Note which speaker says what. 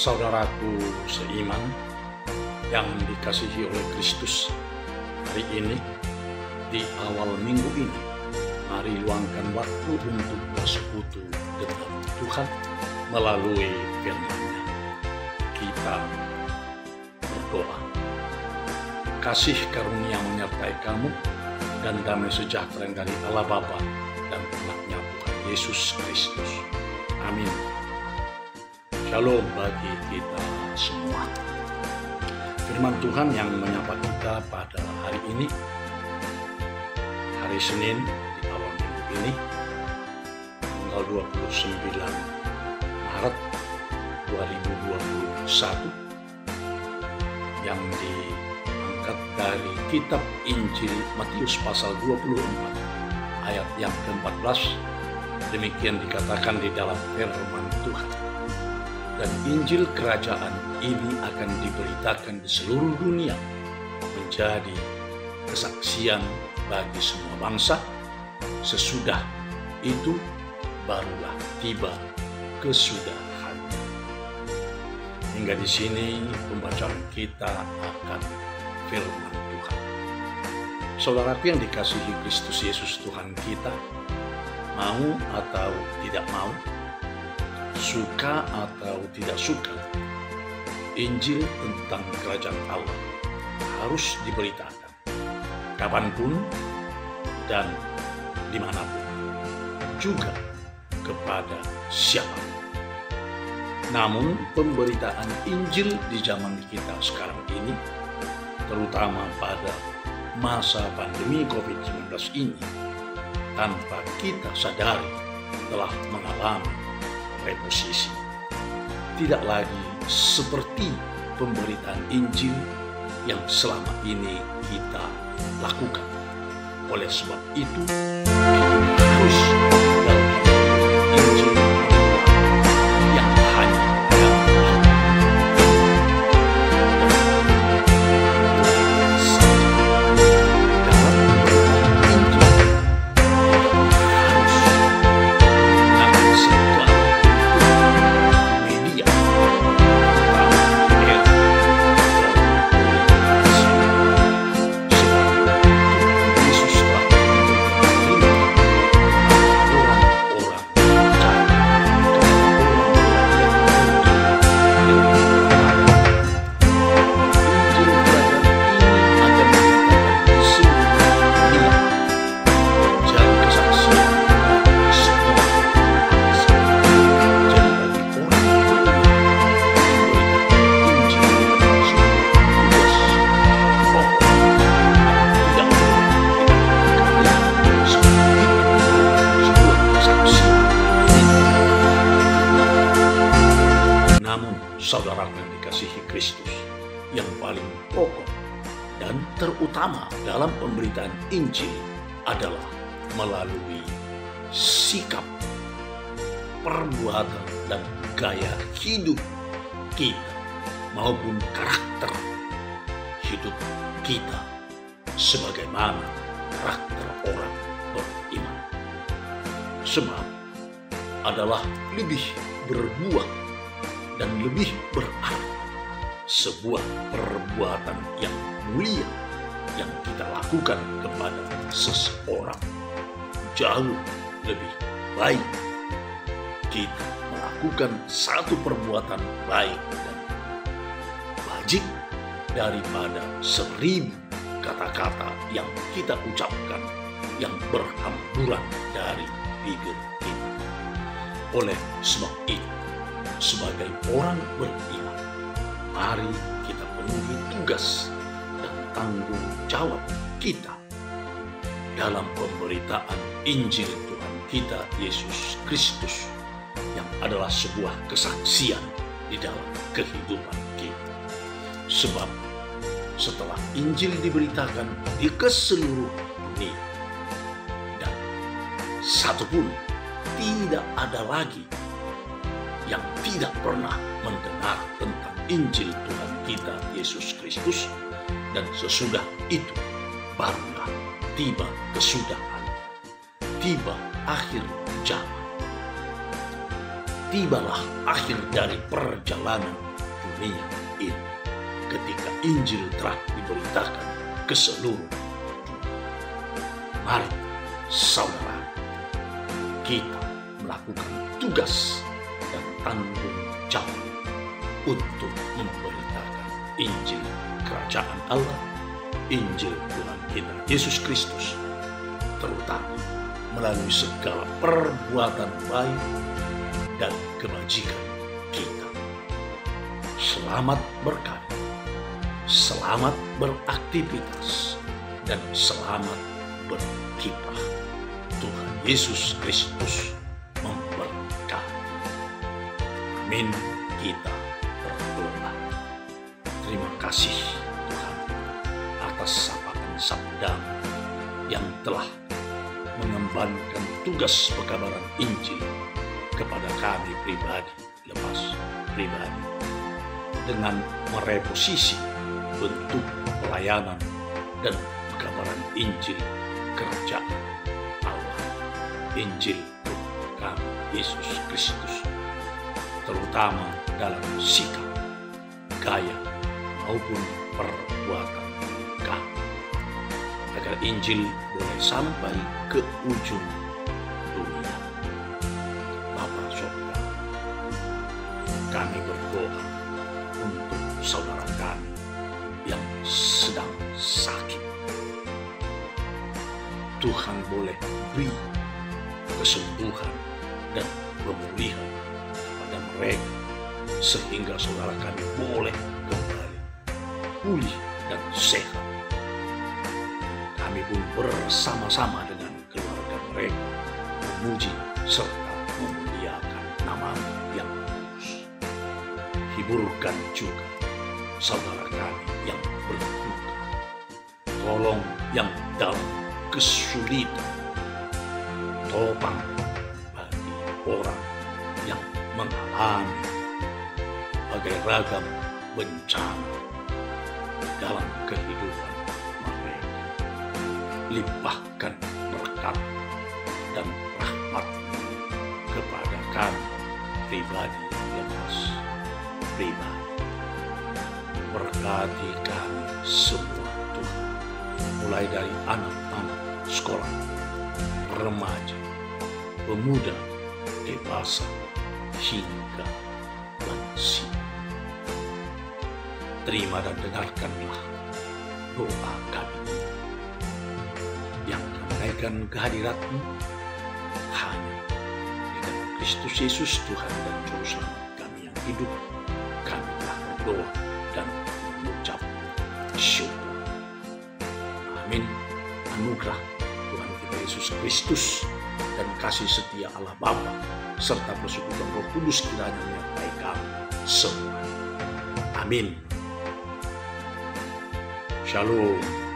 Speaker 1: Saudaraku seiman yang dikasihi oleh Kristus, hari ini di awal minggu ini, mari luangkan waktu untuk bersekutu dengan Tuhan melalui firman-Nya. Kita berdoa. Kasih karunia menyertai kamu dan damai sejahtera dari Allah Bapa dan Anak-Nya Tuhan Yesus Kristus. Amin. Shalom bagi kita semua. Firman Tuhan yang menyapa kita pada hari ini, hari Senin di awal minggu ini, tanggal 29 Maret 2021, yang diangkat dari kitab Injil Matius pasal 24 ayat yang ke-14. Demikian dikatakan di dalam firman Tuhan. Dan Injil kerajaan ini akan diberitakan di seluruh dunia menjadi kesaksian bagi semua bangsa. Sesudah itu barulah tiba kesudahan. Hingga di sini pembacaan kita akan firman Tuhan. Saudaraku yang dikasihi Kristus Yesus Tuhan kita, mau atau tidak mau, suka atau tidak suka, Injil tentang kerajaan Allah harus diberitakan kapanpun dan dimanapun, juga kepada siapa. Namun pemberitaan Injil di zaman kita sekarang ini, terutama pada masa pandemi COVID-19 ini, tanpa kita sadari telah mengalami reposisi. Tidak lagi seperti pemberitaan Injil yang selama ini kita lakukan. Oleh sebab itu, kita harus dalam Injil yang hanya saudara yang dikasihi Kristus, yang paling pokok dan terutama dalam pemberitaan Injil adalah melalui sikap, perbuatan, dan gaya hidup kita maupun karakter hidup kita sebagaimana karakter orang beriman. Sebab adalah lebih berbuah dan lebih berarti sebuah perbuatan yang mulia yang kita lakukan kepada seseorang. Jauh lebih baik kita melakukan satu perbuatan baik dan wajib daripada 1000 kata-kata yang kita ucapkan yang berhamburan dari bibir kita. Oleh sebab itu, sebagai orang beriman, mari kita penuhi tugas dan tanggung jawab kita dalam pemberitaan Injil Tuhan kita Yesus Kristus yang adalah sebuah kesaksian di dalam kehidupan kita. Sebab setelah Injil diberitakan di seluruh dunia dan satupun tidak ada lagi yang tidak pernah mendengar tentang Injil Tuhan kita Yesus Kristus, dan sesudah itu barulah tiba kesudahan, tiba akhir zaman. tibalah akhir dari perjalanan dunia ini ketika Injil telah diberitakan ke seluruh dunia. Mari saudara, kita melakukan tugas dan tanggung jawab untuk memberitakan Injil Kerajaan Allah, Injil Tuhan kita Yesus Kristus, terutama melalui segala perbuatan baik dan kebajikan kita. Selamat berkarya, selamat beraktivitas, dan selamat berkiprah. Tuhan Yesus Kristus memberkati. Amin. Kita berdoa. Terima kasih Tuhan atas sapaan sabda yang telah mengembankan tugas pekabaran Injil kepada kami pribadi lepas pribadi dengan mereposisi bentuk pelayanan dan pekabaran Injil Kerajaan Allah, Injil Tuhan kami Yesus Kristus, terutama dalam sikap, gaya maupun perbuatan kami, agar Injil boleh sampai ke ujung dunia. Bapa Surga, kami berdoa untuk saudara kami yang sedang sakit. Tuhan boleh beri kesembuhan dan pemulihan kepada mereka, sehingga saudara kami boleh kembali pulih dan sehat. Kami pun bersama-sama dengan keluarga mereka memuji serta memuliakan nama-Mu yang kudus. Hiburkan juga saudara kami yang berduka. Tolong yang dalam kesulitan. Topang bagi orang yang mengalami berbagai ragam bencana dalam kehidupan mereka. Limpahkan berkat dan rahmat kepada kami pribadi lepas pribadi. Berkati kami semua Tuhan, mulai dari anak-anak sekolah, remaja, pemuda, dewasa, hingga lansia. Terima dan dengarkanlah doa kami yang menaikkan kehadirat-Mu hanya di dalam Kristus Yesus Tuhan dan Juru Selamat kami yang hidup. Kami telah berdoa dan mengucap syukur. Amin. Anugerah Tuhan kita Yesus Kristus dan kasih setia Allah Bapa serta persekutuan Roh Kudus kiranya menyertai kami semua. Amin. Shalom.